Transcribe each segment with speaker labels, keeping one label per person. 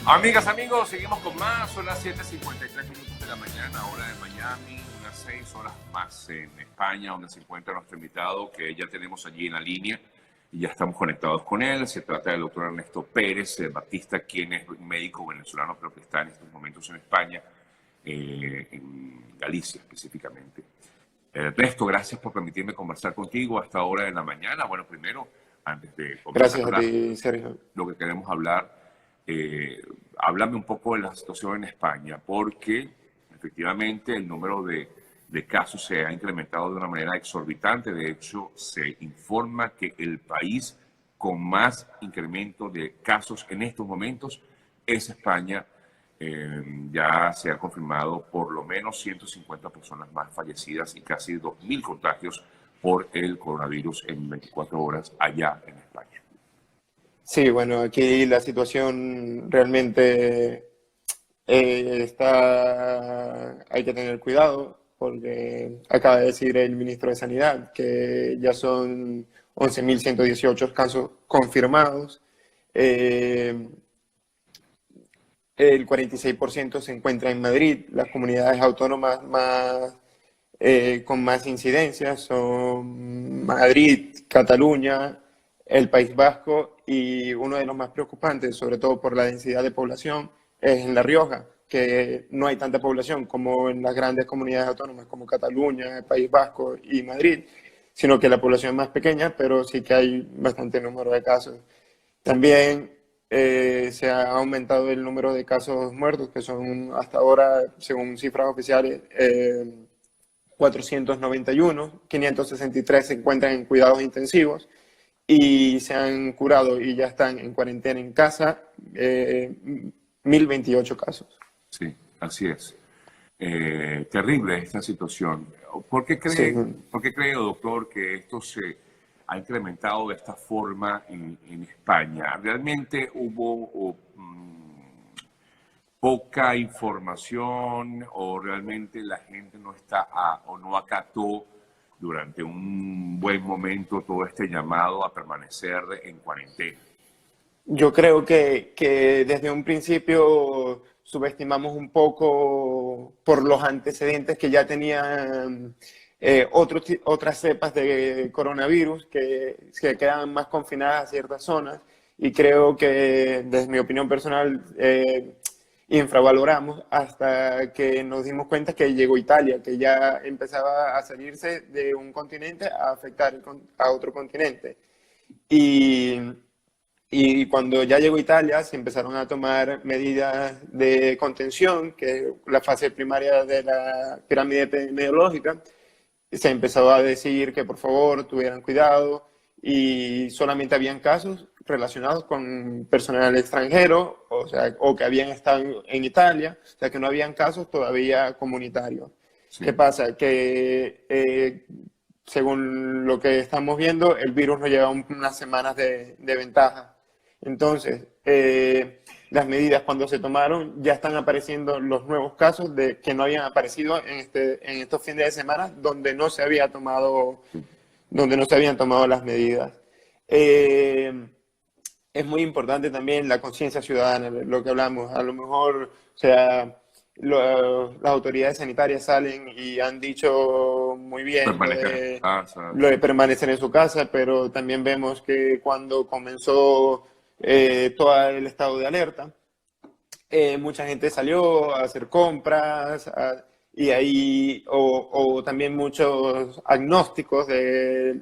Speaker 1: Amigas, amigos, seguimos con más. Son las 7:53 de la mañana, hora de Miami, unas 6 horas más en España, donde se encuentra nuestro invitado, que ya tenemos allí en la línea y ya estamos conectados con él. Se trata del doctor Ernesto Pérez Batista, quien es un médico venezolano, pero que está en estos momentos en España, en Galicia específicamente. Ernesto, gracias por permitirme conversar contigo a esta hora de la mañana. Bueno, primero, antes de comenzar
Speaker 2: Gracias a ti, Sergio.
Speaker 1: lo que queremos hablar, háblame un poco de la situación en España, porque efectivamente el número de casos se ha incrementado de una manera exorbitante. De hecho, se informa que el país con más incremento de casos en estos momentos es España. Ya se ha confirmado por lo menos 150 personas más fallecidas y casi 2.000 contagios por el coronavirus en 24 horas allá en España.
Speaker 2: Sí, bueno, aquí la situación realmente hay que tener cuidado porque acaba de decir el ministro de Sanidad que ya son 11.118 casos confirmados. El 46% se encuentra en Madrid. Las comunidades autónomas con más incidencias son Madrid, Cataluña, el País Vasco, y uno de los más preocupantes, sobre todo por la densidad de población, es en La Rioja, que no hay tanta población como en las grandes comunidades autónomas como Cataluña, el País Vasco y Madrid, sino que la población es más pequeña, pero sí que hay bastante número de casos. También se ha aumentado el número de casos muertos, que son hasta ahora, según cifras oficiales, 491, 563 se encuentran en cuidados intensivos y se han curado y ya están en cuarentena en casa 1.028 casos.
Speaker 1: Sí, así es. Terrible esta situación.
Speaker 2: Sí.
Speaker 1: ¿Por qué cree, doctor, que esto se ha incrementado de esta forma en España? ¿Realmente hubo poca información o realmente la gente no está o no acató durante un buen momento todo este llamado a permanecer en cuarentena?
Speaker 2: Yo creo que desde un principio subestimamos un poco por los antecedentes que ya tenían otras cepas de coronavirus que quedaban más confinadas a ciertas zonas, y creo que desde mi opinión personal infravaloramos hasta que nos dimos cuenta que llegó Italia, que ya empezaba a salirse de un continente a afectar a otro continente. Y y cuando ya llegó Italia, se empezaron a tomar medidas de contención, que es la fase primaria de la pirámide epidemiológica. Se empezó a decir que por favor tuvieran cuidado y solamente habían casos relacionados con personal extranjero, o sea, o que habían estado en Italia, o sea, que no habían casos todavía comunitarios.
Speaker 1: Sí.
Speaker 2: ¿Qué pasa? Que según lo que estamos viendo, el virus nos lleva unas semanas de ventaja. Entonces, las medidas cuando se tomaron, ya están apareciendo los nuevos casos que no habían aparecido en estos fines de semana donde no se habían tomado las medidas. Es muy importante también la conciencia ciudadana, lo que hablamos. A lo mejor, o sea, las autoridades sanitarias salen y han dicho muy bien
Speaker 1: Permanecer en casa.
Speaker 2: lo de permanecer en su casa, pero también vemos que cuando comenzó todo el estado de alerta, mucha gente salió a hacer compras y ahí, o también muchos agnósticos de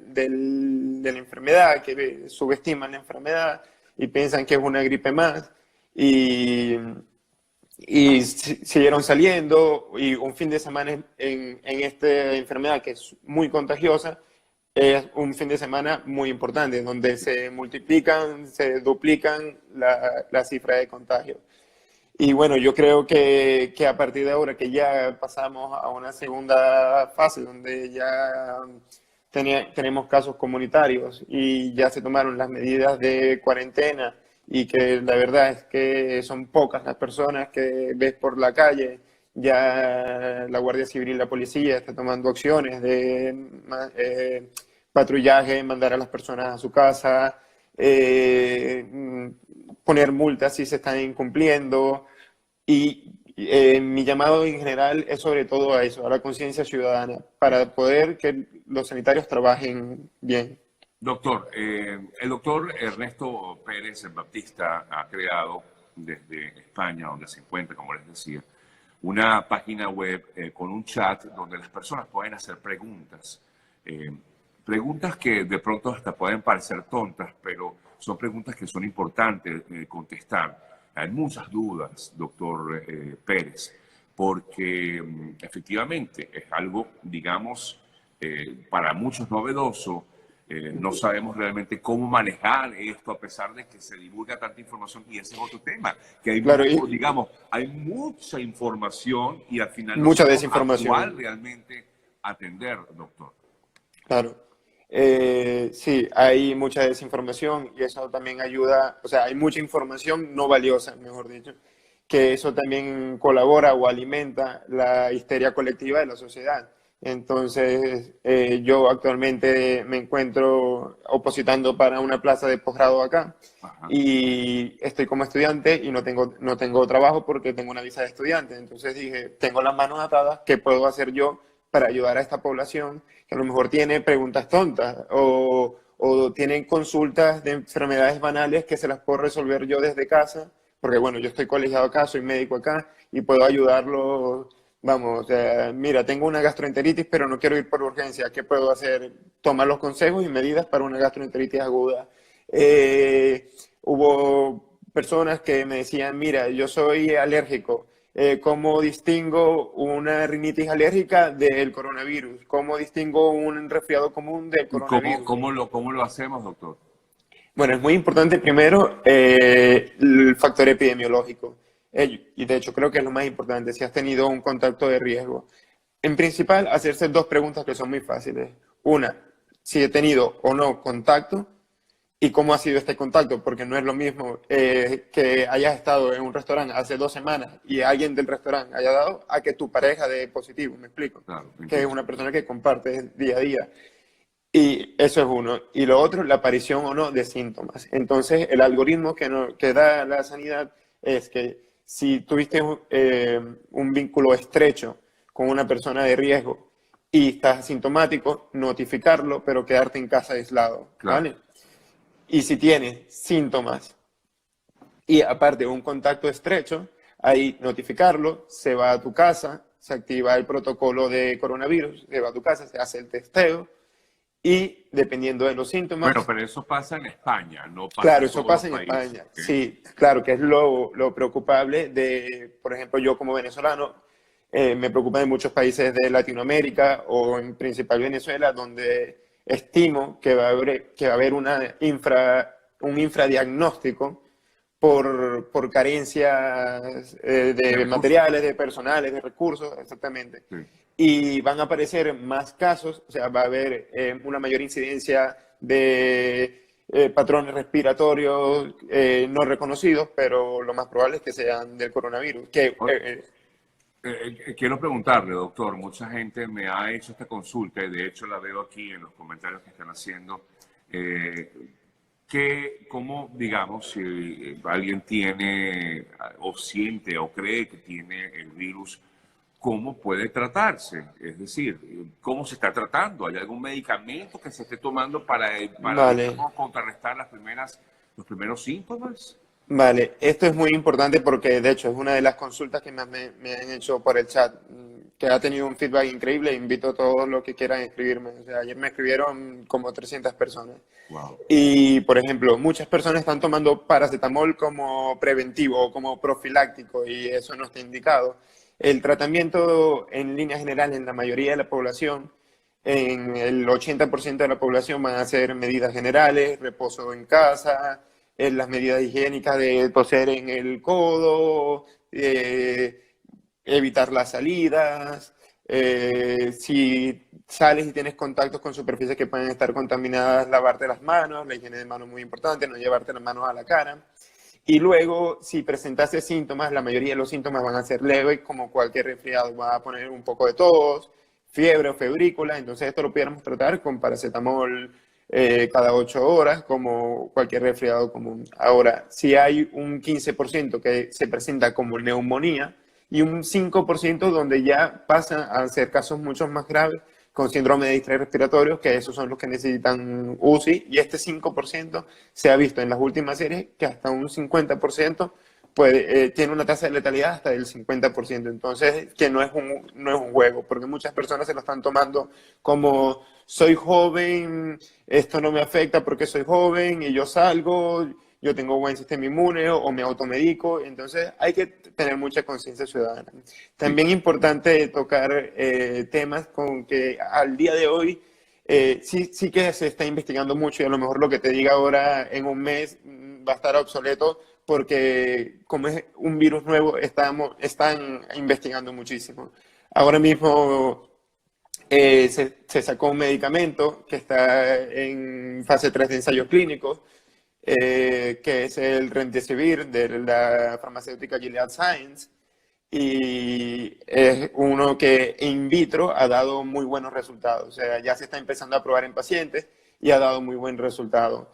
Speaker 2: la enfermedad que subestiman la enfermedad y piensan que es una gripe más y siguieron saliendo, y un fin de semana en esta enfermedad que es muy contagiosa es un fin de semana muy importante, donde se multiplican, se duplican la cifra de contagios. Y bueno, yo creo que a partir de ahora que ya pasamos a una segunda fase, donde ya tenemos casos comunitarios y ya se tomaron las medidas de cuarentena, y que la verdad es que son pocas las personas que ves por la calle, ya la Guardia Civil y la policía está tomando acciones de patrullaje, mandar a las personas a su casa, poner multas si se están incumpliendo. Y mi llamado en general es sobre todo a eso, a la conciencia ciudadana, para poder que los sanitarios trabajen bien.
Speaker 1: Doctor, el doctor Ernesto Pérez el Baptista ha creado desde España, donde se encuentra, como les decía, una página web con un chat donde las personas pueden hacer preguntas. Preguntas que de pronto hasta pueden parecer tontas, pero son preguntas que son importantes contestar. Hay muchas dudas, doctor Pérez, porque efectivamente es algo, digamos, para muchos novedoso. No sabemos realmente cómo manejar esto a pesar de que se divulga tanta información y ese es otro tema, que hay,
Speaker 2: Claro,
Speaker 1: digamos, hay mucha información y al final no
Speaker 2: mucha
Speaker 1: sabemos a
Speaker 2: desinformación.
Speaker 1: cuál realmente atender, doctor.
Speaker 2: Claro. Sí, hay mucha desinformación y eso también ayuda, o sea, hay mucha información no valiosa, mejor dicho, que eso también colabora o alimenta la histeria colectiva de la sociedad. Entonces, yo actualmente me encuentro opositando para una plaza de posgrado acá
Speaker 1: Ajá.
Speaker 2: y estoy como estudiante y no tengo trabajo porque tengo una visa de estudiante. Entonces dije, tengo las manos atadas, ¿qué puedo hacer yo para ayudar a esta población que a lo mejor tiene preguntas tontas o tienen consultas de enfermedades banales que se las puedo resolver yo desde casa? Porque bueno, yo estoy colegiado acá, soy médico acá y puedo ayudarlos. Vamos, o sea, mira, tengo una gastroenteritis, pero no quiero ir por urgencia. ¿Qué puedo hacer? Tomar los consejos y medidas para una gastroenteritis aguda. Hubo personas que me decían, mira, yo soy alérgico. ¿Cómo distingo una rinitis alérgica del coronavirus? ¿Cómo distingo un resfriado común del
Speaker 1: ¿Y
Speaker 2: coronavirus?
Speaker 1: cómo lo hacemos, doctor?
Speaker 2: Bueno, es muy importante primero el factor epidemiológico. Y de hecho creo que es lo más importante, si has tenido un contacto de riesgo. En principal, hacerse dos preguntas que son muy fáciles. Una, si he tenido o no contacto y cómo ha sido este contacto, porque no es lo mismo que hayas estado en un restaurante hace 2 semanas y alguien del restaurante haya dado a que tu pareja dé positivo, ¿me explico?
Speaker 1: Claro,
Speaker 2: Que es una persona que compartes día a día. Y eso es uno. Y lo otro, la aparición o no de síntomas. Entonces, el algoritmo que da la sanidad es que si tuviste un vínculo estrecho con una persona de riesgo y estás asintomático, notificarlo, pero quedarte en casa aislado,
Speaker 1: claro.
Speaker 2: ¿vale? Y si tienes síntomas y aparte un contacto estrecho, ahí notificarlo, se va a tu casa, se activa el protocolo de coronavirus, se va a tu casa, se hace el testeo y dependiendo de los
Speaker 1: Bueno,
Speaker 2: síntomas,
Speaker 1: pero eso pasa en España, no pasa
Speaker 2: claro,
Speaker 1: en
Speaker 2: eso
Speaker 1: todos los
Speaker 2: pasa en
Speaker 1: países.
Speaker 2: España.
Speaker 1: ¿Ok?
Speaker 2: Sí, claro, que es lo preocupable de, por ejemplo, yo como venezolano, me preocupa de muchos países de Latinoamérica o en principal Venezuela, donde estimo que va a haber un infradiagnóstico por carencias
Speaker 1: De
Speaker 2: de
Speaker 1: recursos.
Speaker 2: materiales, de personales, de recursos, exactamente.
Speaker 1: Sí.
Speaker 2: Y van a aparecer más casos, o sea, va a haber una mayor incidencia de patrones respiratorios no reconocidos, pero lo más probable es que sean del coronavirus.
Speaker 1: Quiero preguntarle, doctor, mucha gente me ha hecho esta consulta y de hecho la veo aquí en los comentarios que están haciendo. ¿Cómo, digamos, si alguien tiene o siente o cree que tiene el virus, cómo puede tratarse? Es decir, ¿cómo se está tratando? ¿Hay algún medicamento que se esté tomando para
Speaker 2: Vale.
Speaker 1: digamos, contrarrestar los primeros síntomas?
Speaker 2: Vale, esto es muy importante porque de hecho es una de las consultas que más me han hecho por el chat, que ha tenido un feedback increíble. Invito a todos los que quieran escribirme. O sea, ayer me escribieron como 300 personas.
Speaker 1: Wow.
Speaker 2: Y, por ejemplo, muchas personas están tomando paracetamol como preventivo o como profiláctico y eso no está indicado. El tratamiento en líneas generales en la mayoría de la población, en el 80% de la población van a ser medidas generales, reposo en casa, las medidas higiénicas de toser en el codo, evitar las salidas, si sales y tienes contactos con superficies que pueden estar contaminadas, lavarte las manos, la higiene de manos es muy importante, no llevarte las manos a la cara. Y luego, si presentaste síntomas, la mayoría de los síntomas van a ser leves, como cualquier resfriado, va a poner un poco de tos, fiebre o febrícula, entonces esto lo pudiéramos tratar con paracetamol cada 8 horas, como cualquier resfriado común. Ahora, si hay un 15% que se presenta como neumonía y un 5% donde ya pasan a ser casos mucho más graves con síndrome de distrés respiratorio, que esos son los que necesitan UCI, y este 5% se ha visto en las últimas series que hasta un 50% tiene una tasa de letalidad hasta del 50%. Entonces, que no es un juego, porque muchas personas se lo están tomando como soy joven, esto no me afecta porque soy joven y yo salgo, yo tengo buen sistema inmune o me automedico. Entonces, hay que tener mucha conciencia ciudadana. También importante tocar temas con que al día de hoy sí que se está investigando mucho y a lo mejor lo que te diga ahora en un mes va a estar obsoleto porque como es un virus nuevo están investigando muchísimo. Ahora mismo se sacó un medicamento que está en fase 3 de ensayos clínicos, que es el Remdesivir de la farmacéutica Gilead Science, y es uno que in vitro ha dado muy buenos resultados. O sea, ya se está empezando a probar en pacientes y ha dado muy buen resultado.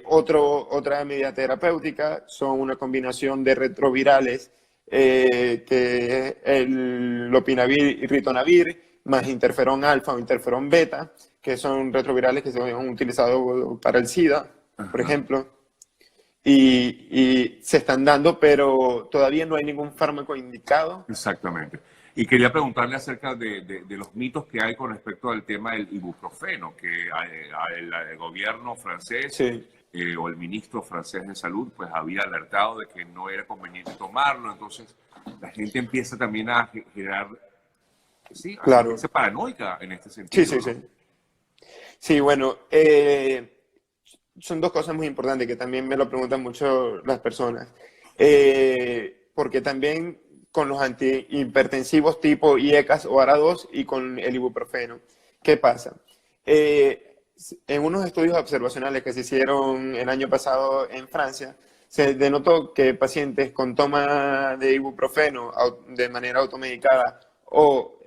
Speaker 2: Otra medida terapéutica son una combinación de retrovirales, que es el lopinavir y ritonavir, más interferón alfa o interferón beta, que son retrovirales que se han utilizado para el SIDA, por ejemplo, y se están dando, pero todavía no hay ningún fármaco indicado.
Speaker 1: Exactamente. Y quería preguntarle acerca de los mitos que hay con respecto al tema del ibuprofeno, que el gobierno francés
Speaker 2: Sí.
Speaker 1: o el ministro francés de salud pues había alertado de que no era conveniente tomarlo. Entonces la gente empieza también a generar, sí, a
Speaker 2: Claro.
Speaker 1: sentirse paranoica en este sentido.
Speaker 2: Sí, sí,
Speaker 1: ¿no?
Speaker 2: sí. Sí, bueno, son dos cosas muy importantes que también me lo preguntan mucho las personas. Porque también con los antihipertensivos tipo IECAS o ARA2 y con el ibuprofeno, ¿qué pasa? En unos estudios observacionales que se hicieron el año pasado en Francia, se denotó que pacientes con toma de ibuprofeno de manera automedicada o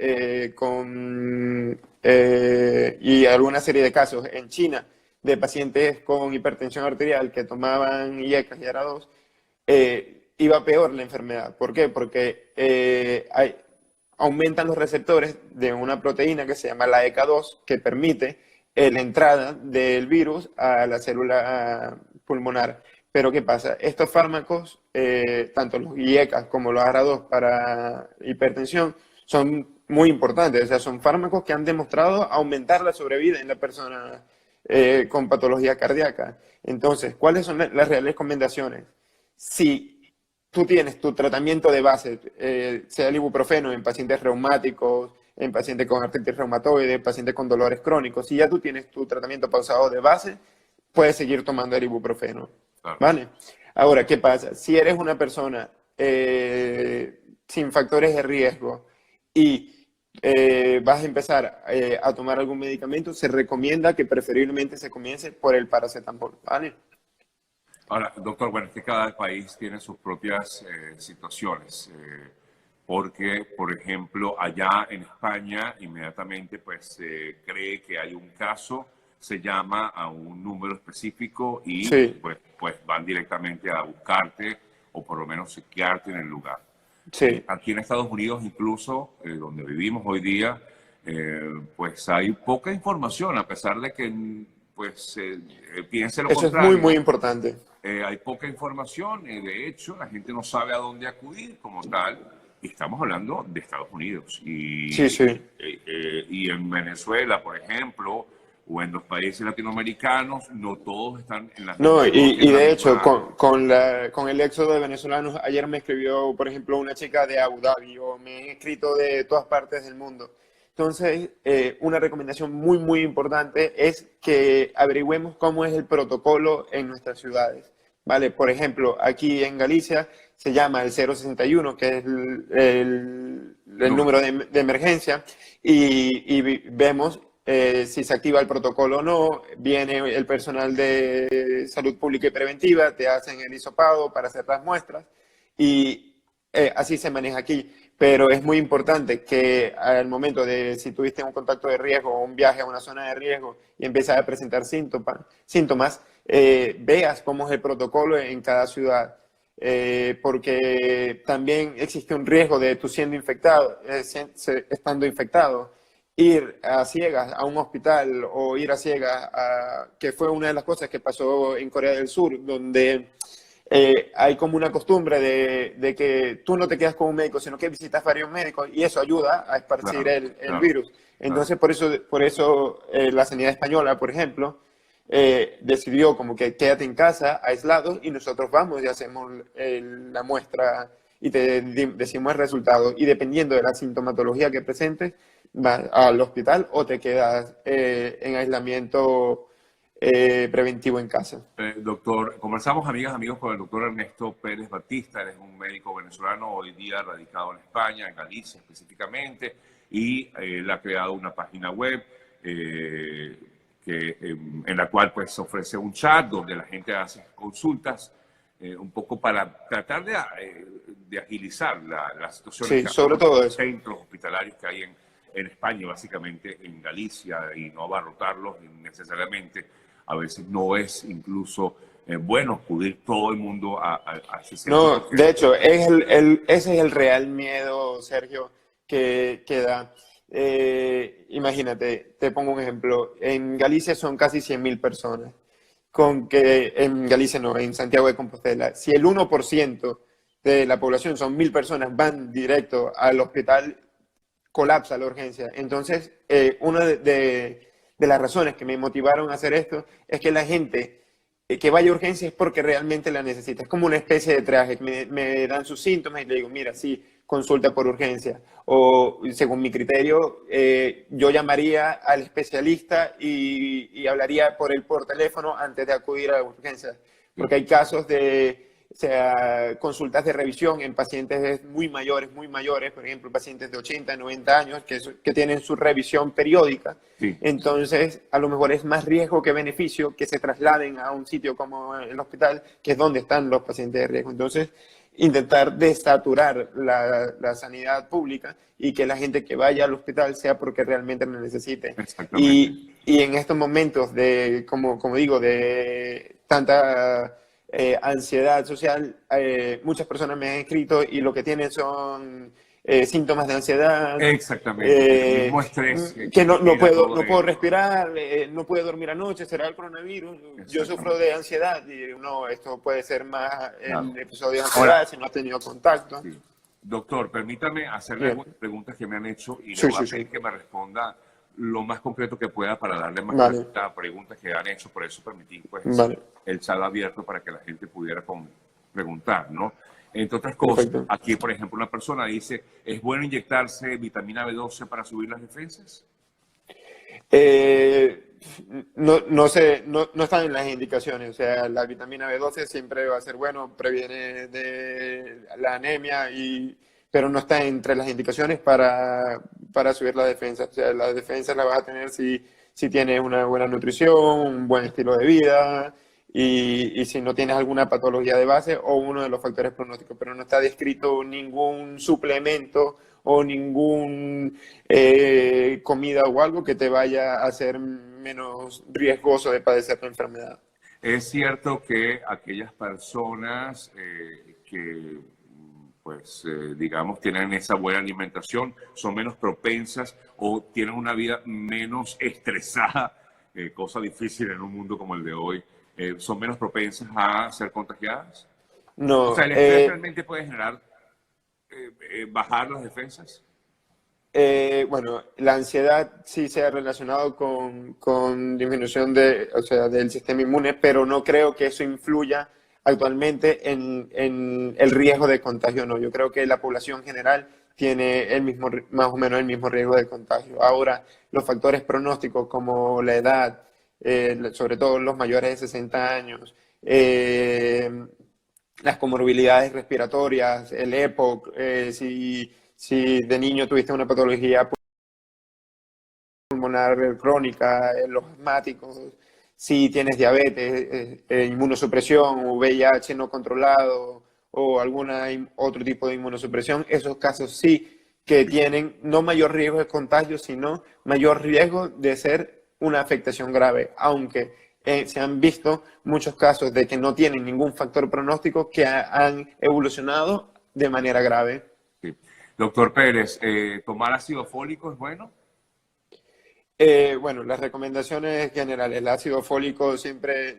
Speaker 2: y alguna serie de casos en China de pacientes con hipertensión arterial que tomaban IECAS y ARA2, iba peor la enfermedad. ¿Por qué? Porque aumentan los receptores de una proteína que se llama la ECA2, que permite la entrada del virus a la célula pulmonar. Pero ¿qué pasa? Estos fármacos, tanto los IECAS como los ARA2 para hipertensión, son muy importantes. O sea, son fármacos que han demostrado aumentar la sobrevida en la persona con patología cardíaca. Entonces, ¿cuáles son las reales recomendaciones? Si tú tienes tu tratamiento de base, sea el ibuprofeno en pacientes reumáticos, en pacientes con artritis reumatoide, pacientes con dolores crónicos, si ya tú tienes tu tratamiento pausado de base, puedes seguir tomando el ibuprofeno.
Speaker 1: Claro.
Speaker 2: ¿Vale? Ahora, ¿qué pasa? Si eres una persona sin factores de riesgo y vas a empezar a tomar algún medicamento, se recomienda que preferiblemente se comience por el paracetamol, ¿vale?
Speaker 1: Ahora, doctor, bueno, es que cada país tiene sus propias situaciones, porque, por ejemplo, allá en España, inmediatamente pues se cree que hay un caso, se llama a un número específico y
Speaker 2: Sí.
Speaker 1: pues van directamente a buscarte o por lo menos chequearte en el lugar.
Speaker 2: Sí.
Speaker 1: Aquí en Estados Unidos, incluso, donde vivimos hoy día, pues hay poca información, a pesar de que pues piense lo
Speaker 2: Eso es
Speaker 1: contrario.
Speaker 2: muy, muy importante.
Speaker 1: Hay poca información, de hecho, la gente no sabe a dónde acudir como tal. Y estamos hablando de Estados Unidos.
Speaker 2: Sí, sí.
Speaker 1: Y en Venezuela, por ejemplo, o en los países latinoamericanos, no todos están en la
Speaker 2: No,
Speaker 1: misma,
Speaker 2: y
Speaker 1: en la
Speaker 2: de
Speaker 1: misma-
Speaker 2: hecho, con el éxodo de venezolanos, ayer me escribió, por ejemplo, una chica de Abu Dhabi, o me han escrito de todas partes del mundo. Entonces, una recomendación muy, muy importante es que averigüemos cómo es el protocolo en nuestras ciudades, ¿vale? Por ejemplo, aquí en Galicia se llama el 061, que es el número de emergencia, y vemos si se activa el protocolo o no. Viene el personal de salud pública y preventiva, te hacen el hisopado para hacer las muestras, y así se maneja aquí. pero es muy importante que al momento de, si tuviste un contacto de riesgo o un viaje a una zona de riesgo y empiezas a presentar síntomas, veas cómo es el protocolo en cada ciudad. Porque también existe un riesgo de tú siendo infectado, estando infectado, ir a ciegas a un hospital o ir a ciegas que fue una de las cosas que pasó en Corea del Sur, donde hay como una costumbre de que tú no te quedas con un médico, sino que visitas varios médicos y eso ayuda a esparcir
Speaker 1: Claro,
Speaker 2: el
Speaker 1: claro,
Speaker 2: virus.
Speaker 1: claro.
Speaker 2: Entonces, por eso la sanidad española, por ejemplo, decidió como que quédate en casa, aislado, y nosotros vamos y hacemos la muestra y te decimos el resultado. Y dependiendo de la sintomatología que presentes, vas al hospital o te quedas en aislamiento preventivo en casa.
Speaker 1: Doctor, conversamos, amigas, amigos, con el doctor Ernesto Pérez Batista. Él es un médico venezolano hoy día radicado en España, en Galicia específicamente, y él ha creado una página web en la cual pues ofrece un chat donde la gente hace consultas un poco para tratar de agilizar la situación
Speaker 2: Sí, sobre
Speaker 1: en
Speaker 2: todo
Speaker 1: los
Speaker 2: eso.
Speaker 1: centros hospitalarios que hay en España, básicamente en Galicia, y no abarrotarlos necesariamente. A veces no es incluso bueno acudir todo el mundo a ese centro
Speaker 2: No,
Speaker 1: porque
Speaker 2: de hecho, ese es el real miedo, Sergio, que da. Imagínate, te pongo un ejemplo. En Galicia son casi 100.000 personas. Con que en Galicia no, en Santiago de Compostela, si el 1% de la población, son 1.000 personas, van directo al hospital, colapsa la urgencia. Entonces, una de las razones que me motivaron a hacer esto es que la gente que vaya a urgencia es porque realmente la necesita. Es como una especie de traje. Me dan sus síntomas y le digo, mira, sí, consulta por urgencia. O según mi criterio, yo llamaría al especialista y hablaría por teléfono antes de acudir a la urgencia. Porque hay casos de, o sea, consultas de revisión en pacientes muy mayores, por ejemplo, pacientes de 80, 90 años que tienen su revisión periódica.
Speaker 1: sí,
Speaker 2: Entonces, a lo mejor es más riesgo que beneficio que se trasladen a un sitio como el hospital, que es donde están los pacientes de riesgo. Entonces, intentar desaturar la sanidad pública y que la gente que vaya al hospital sea porque realmente lo necesite.
Speaker 1: exactamente.
Speaker 2: Y en estos momentos de, como digo, de tanta ansiedad social, muchas personas me han escrito y lo que tienen son síntomas de ansiedad,
Speaker 1: Exactamente. El mismo estrés
Speaker 2: que
Speaker 1: que genera todo
Speaker 2: no puedo
Speaker 1: esto.
Speaker 2: respirar, no puedo dormir anoche, será el coronavirus, yo sufro
Speaker 1: Exactamente.
Speaker 2: de ansiedad y no, esto puede ser más
Speaker 1: Claro.
Speaker 2: el episodio de
Speaker 1: Ahora,
Speaker 2: ansiedad si no has tenido contacto.
Speaker 1: sí. Doctor, permítame hacerle
Speaker 2: Bien.
Speaker 1: algunas preguntas que me han hecho y le
Speaker 2: Sí,
Speaker 1: voy a
Speaker 2: sí, sí.
Speaker 1: pedir que me responda lo más concreto que pueda para darle más
Speaker 2: Vale,
Speaker 1: claridad a preguntas que han hecho. Por eso permití pues,
Speaker 2: vale,
Speaker 1: el chat abierto para que la gente pudiera preguntar, ¿no? Entre otras cosas,
Speaker 2: perfecto.
Speaker 1: aquí, por ejemplo, una persona dice, ¿es bueno inyectarse vitamina B12 para subir las defensas?
Speaker 2: Eh, no sé, no están en las indicaciones. O sea, la vitamina B12 siempre va a ser bueno, previene de la anemia, pero no está entre las indicaciones para subir la defensa. O sea, la defensa la vas a tener si tienes una buena nutrición, un buen estilo de vida y si no tienes alguna patología de base o uno de los factores pronósticos, pero no está descrito ningún suplemento o ningún comida o algo que te vaya a hacer menos riesgoso de padecer la enfermedad.
Speaker 1: Es cierto que aquellas personas que, pues, digamos, tienen esa buena alimentación son menos propensas o tienen una vida menos estresada, cosa difícil en un mundo como el de hoy, son menos propensas a ser contagiadas. O sea,
Speaker 2: No,
Speaker 1: el estrés realmente puede generar, bajar las defensas.
Speaker 2: bueno, la ansiedad sí se ha relacionado con disminución o sea, del sistema inmune, pero no creo que eso influya actualmente en el riesgo de contagio. No, yo creo que la población general tiene más o menos el mismo riesgo de contagio. Ahora, los factores pronósticos como la edad, sobre todo los mayores de 60 años, las comorbilidades respiratorias, el EPOC, si de niño tuviste una patología pulmonar crónica, los asmáticos, si tienes diabetes, inmunosupresión, VIH no controlado o otro tipo de inmunosupresión, esos casos sí que tienen no mayor riesgo de contagio, sino mayor riesgo de ser una afectación grave, aunque se han visto muchos casos de que no tienen ningún factor pronóstico que han evolucionado de manera grave.
Speaker 1: Sí. Doctor Pérez, ¿tomar ácido fólico es bueno?
Speaker 2: Bueno, las recomendaciones generales, el ácido fólico siempre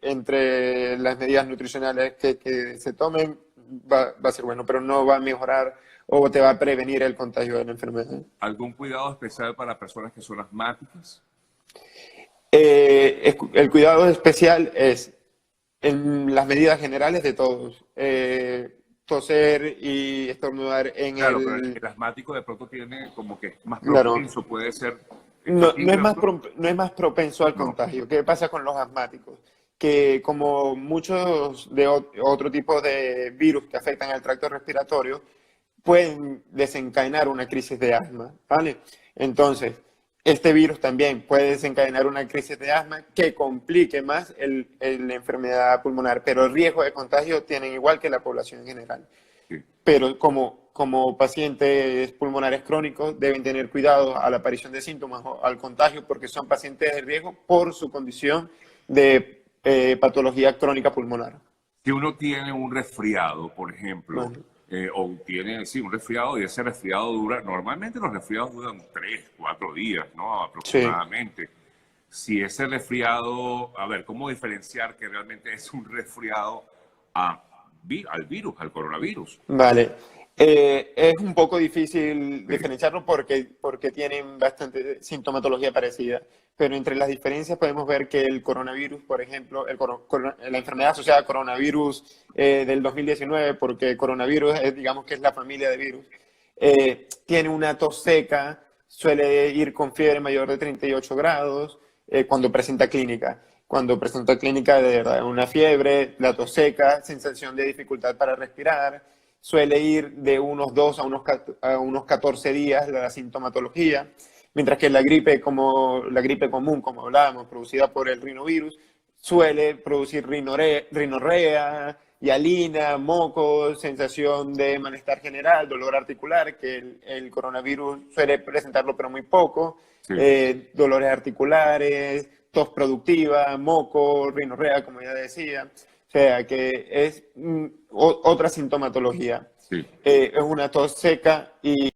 Speaker 2: entre las medidas nutricionales que se tomen va a ser bueno, pero no va a mejorar o te va a prevenir el contagio de la enfermedad.
Speaker 1: ¿Algún cuidado especial para personas que son asmáticas?
Speaker 2: El cuidado especial es en las medidas generales de todos. Toser y estornudar en
Speaker 1: Claro, pero el asmático de pronto tiene como que es más
Speaker 2: Claro.
Speaker 1: propenso, puede ser.
Speaker 2: No es más propenso al
Speaker 1: No.
Speaker 2: contagio. ¿Qué pasa con los asmáticos? Que como muchos de otro tipo de virus que afectan al tracto respiratorio, pueden desencadenar una crisis de asma, ¿vale? Entonces, este virus también puede desencadenar una crisis de asma que complique más la enfermedad pulmonar, pero el riesgo de contagio tienen igual que la población en general.
Speaker 1: Sí.
Speaker 2: Pero como pacientes pulmonares crónicos deben tener cuidado a la aparición de síntomas o al contagio porque son pacientes de riesgo por su condición de patología crónica pulmonar.
Speaker 1: Si uno tiene un resfriado, por ejemplo,
Speaker 2: Bueno.
Speaker 1: o tiene un resfriado y ese resfriado dura, normalmente los resfriados duran 3, 4 días, ¿no? Aproximadamente. Si ese resfriado, a ver, ¿cómo diferenciar que realmente es un resfriado al virus, al coronavirus?
Speaker 2: Vale. Es un poco difícil diferenciarlo porque tienen bastante sintomatología parecida, pero entre las diferencias podemos ver que el coronavirus, por ejemplo, la enfermedad asociada al coronavirus del 2019, porque coronavirus digamos que es la familia de virus, tiene una tos seca, suele ir con fiebre mayor de 38 grados cuando presenta clínica. Cuando presenta clínica, de verdad, una fiebre, la tos seca, sensación de dificultad para respirar, suele ir de unos 2 a unos 14 días la sintomatología, mientras que la gripe común, como hablábamos, producida por el rinovirus, suele producir rinorrea, hialina, mocos, sensación de malestar general, dolor articular, que el coronavirus suele presentarlo pero muy poco,
Speaker 1: Sí.
Speaker 2: dolores articulares, tos productiva, moco, rinorrea, como ya decía. O sea, que es otra sintomatología.
Speaker 1: Sí.
Speaker 2: Es una tos seca y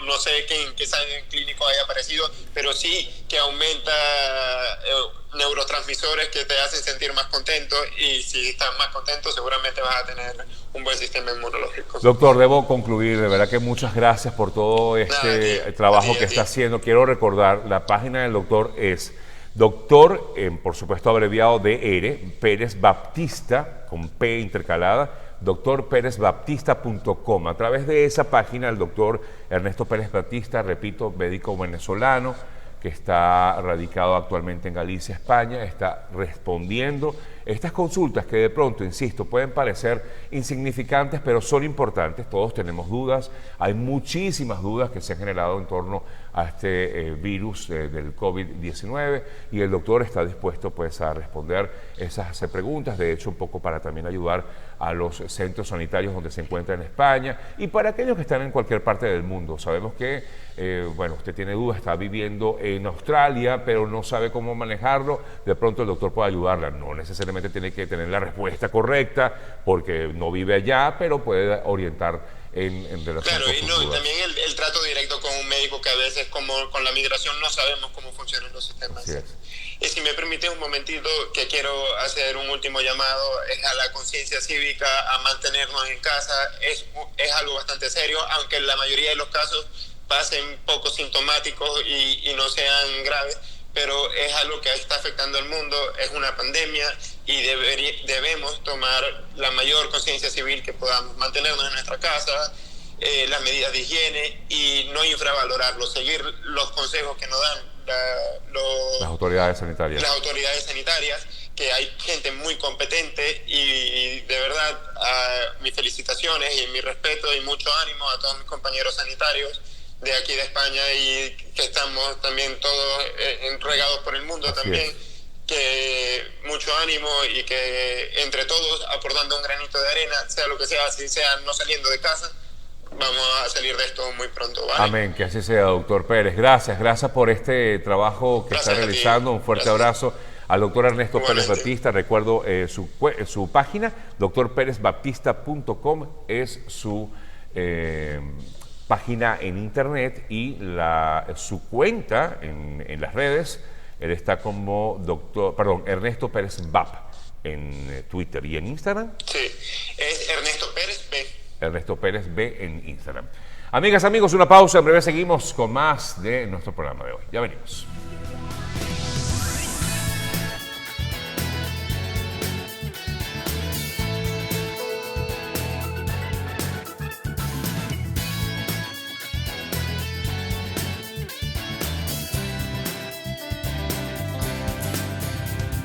Speaker 2: no sé en qué clínico haya aparecido, pero sí que aumenta neurotransmisores que te hacen sentir más contento y si estás más contento seguramente vas a tener un buen sistema inmunológico.
Speaker 3: Doctor, debo concluir, de verdad que muchas gracias por todo este trabajo que está haciendo. Quiero recordar, la página del doctor es doctor, por supuesto abreviado DR, Pérez Baptista, con P intercalada, doctorperezbaptista.com. A través de esa página, el doctor Ernesto Pérez Baptista, repito, médico venezolano, que está radicado actualmente en Galicia, España, está respondiendo estas consultas que de pronto, insisto, pueden parecer insignificantes, pero son importantes. Todos tenemos dudas, hay muchísimas dudas que se han generado en torno a este virus del COVID-19 y el doctor está dispuesto pues a responder esas preguntas, de hecho un poco para también ayudar a los centros sanitarios donde se encuentra en España y para aquellos que están en cualquier parte del mundo. Sabemos que, bueno, usted tiene dudas, está viviendo en Australia, pero no sabe cómo manejarlo, de pronto el doctor puede ayudarla, no necesariamente tiene que tener la respuesta correcta porque no vive allá, pero puede orientar en relación
Speaker 2: claro,
Speaker 3: con
Speaker 2: y
Speaker 3: sus
Speaker 2: no,
Speaker 3: dudas.
Speaker 2: también el trato directo con un médico que a veces como con la migración no sabemos cómo funcionan los sistemas.
Speaker 3: Así es.
Speaker 2: Y si me permite un momentito que quiero hacer un último llamado es a la conciencia cívica, a mantenernos en casa, es algo bastante serio, aunque en la mayoría de los casos pasen poco sintomáticos y no sean graves, pero es algo que está afectando al mundo, es una pandemia y debemos tomar la mayor conciencia civil que podamos, mantenernos en nuestra casa, las medidas de higiene y no infravalorarlo, seguir los consejos que nos dan
Speaker 3: Las autoridades sanitarias.
Speaker 2: Las autoridades sanitarias, que hay gente muy competente y de verdad mis felicitaciones y mi respeto y mucho ánimo a todos mis compañeros sanitarios de aquí de España y que estamos también todos regados por el mundo.
Speaker 3: Así
Speaker 2: también.
Speaker 3: es.
Speaker 2: Que mucho ánimo y que entre todos aportando un granito de arena, sea lo que sea, si sea no saliendo de casa, vamos a salir de esto muy pronto, ¿vale?
Speaker 3: Amén, que así sea, doctor Pérez. Gracias por este trabajo que
Speaker 2: Gracias
Speaker 3: está
Speaker 2: a ti.
Speaker 3: realizando. Un fuerte
Speaker 2: Gracias.
Speaker 3: abrazo al doctor Ernesto Pérez
Speaker 2: Igualmente.
Speaker 3: Baptista. Recuerdo su página, doctorperezbaptista.com, es su página en internet, y su cuenta en las redes. Él está como Ernesto Pérez Bap en Twitter y en Instagram.
Speaker 2: Sí, es Ernesto Pérez B.
Speaker 3: Ernesto Pérez B en Instagram. Amigas, amigos, una pausa. En breve seguimos con más de nuestro programa de hoy. Ya venimos.